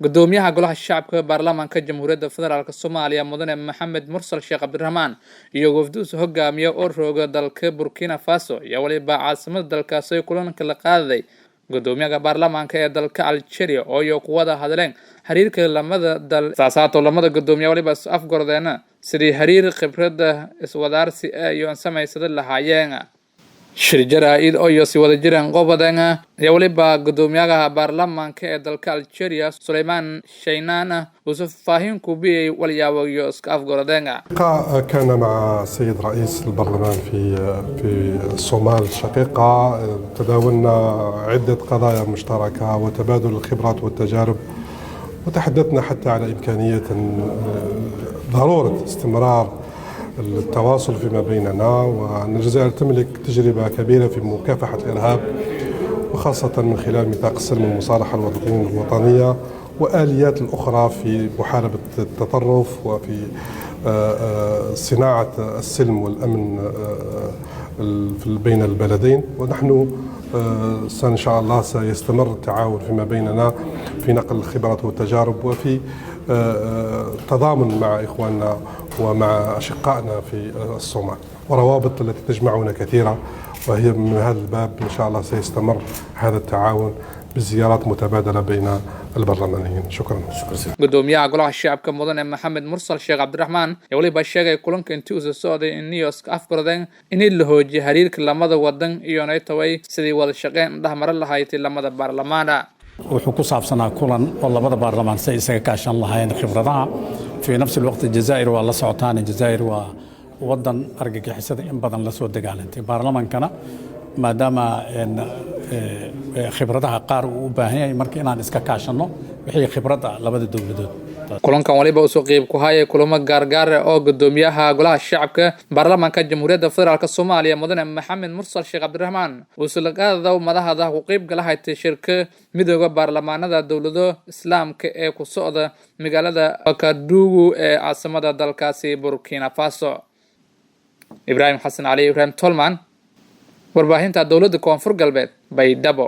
gudoomiyaha golaha shacabka baarlamaanka jamhuuriyadda federaalka Soomaaliya mudane Maxamed Mursal Sheekh Cabdiraxmaan iyo wafdigiisa hogaamiya oo rooga dalka Burkina Faso iyo waliba caasimada dalkaas ay kulanka la qaaday gudoomiyaha baarlamaanka ee dalka Algeria oo iyo kuwada hadleen xiriirka lamada dal saasato lamada gudoomiye waliba afgordeena sidii xiriir khibrada iswadaarsi iyo sameysada lahaayeen shirjaraa'id oo si wada jiraan qobadana iyo waliba gudoomiyaha baarlamaanka ee dalka Algeria Sulaymaan Shaynaan وفاهم كوبي والياو يوسك أفغردنا. كان مع السيد رئيس البرلمان في الصومال الشقيقة، تداولنا عدة قضايا مشتركة وتبادل الخبرات والتجارب، وتحدثنا حتى على إمكانية ضرورة استمرار التواصل فيما بيننا، وأن الجزائر تملك تجربة كبيرة في مكافحة الإرهاب وخاصة من خلال ميثاق السلم والمصالحة الوطنية وآليات الأخرى في محاربة التطرف وفي صناعة السلم والأمن بين البلدين. ونحن إن شاء الله سيستمر التعاون فيما بيننا في نقل الخبرات والتجارب وفي تضامن مع إخواننا ومع أشقائنا في الصومال، وروابط التي تجمعنا كثيرة، وهي من هذا الباب إن شاء الله سيستمر هذا التعاون بزيارات متبادلة بين البرلمانيين. شكرا. قدوميها قلعة الشعب كمدن محمد مرسل شيخ عبد الرحمن يولي باشيغي كلنك انتو السعودي انيوسك افقردين اني اللي هو جهريرك لماذا ودن ايونيتوي سيدي واد الشقين ده مر الله هايتي لماذا برلمانا wuxuu ku saabsanaa kulan oo labada baarlamaan say isaga kaashan lahaayeen khibradaha في نفس الوقت الجزائر والله سعودان الجزائر ووطن argagixisada in badan la soo dagaalantay baarlamaankana maadaama khibradaha qaar uu u baahan yahay marka inaan iska kaashano wixii khibrada labada dawladood kulankan waliba soo qeyb ku hayay kulamo gaargaar oo gudoomiyaha golaha shacabka baarlamaanka jamhuuriyadda federaalka Soomaaliya mudane Maxamed Mursal Sheekh Cabdiraxmaan oo sulqaada madaxda ku qeyb galahay shirka midowga baarlamaanada dawlado islaamka ee ku socda magaalada Ouagadougou ee caasimada dalkaasi Burkina Faso. Ibrahim Hassan Ali Ibrahim Tolman warbaahinta dawladda Koonfur Galbeed Baydhabo.